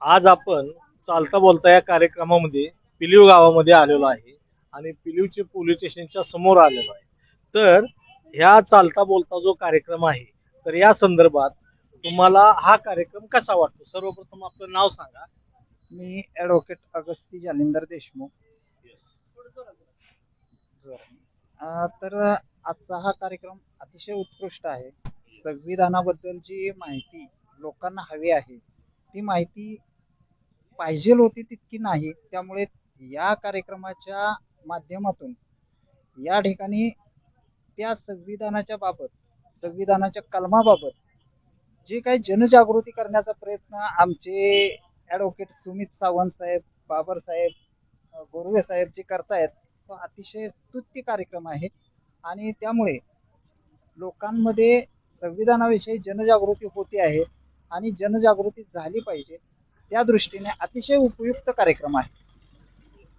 आज आपण चालता बोलता या कार्यक्रमामध्ये पिलीव गावामध्ये आलेलो आहे आणि पिलीवचे पोलीस स्टेशनच्या समोर आलेलो आहे. तर ह्या चालता बोलता जो कार्यक्रम आहे, तर या संदर्भात तुम्हाला हा कार्यक्रम कसा वाटतो? सर्वप्रथम आपलं नाव सांगा. मी ॲडव्होकेट अगस्ती जालिंदर देशमुख. तर आजचा हा कार्यक्रम अतिशय उत्कृष्ट आहे. संविधानाबद्दलची माहिती लोकांना हवी आहे. ती माहिती पाहिजेल होती तितकी नाही. त्यामुळे या कार्यक्रमाच्या माध्यमातून या ठिकाणी त्या संविधानाच्या बाबत, संविधानाच्या कलमाबाबत जे काही जनजागृती करण्याचा प्रयत्न आमचे ॲडव्होकेट सुमित सावंत साहेब, बाबर साहेब, बोर्वे साहेब जे करतायत, तो अतिशय स्तुत्य कार्यक्रम आहे आणि त्यामुळे लोकांमध्ये संविधानाविषयी जनजागृती होते आहे आणि जनजागृती झाली पाहिजे. त्या दृष्टीने अतिशय उपयुक्त कार्यक्रम आहे.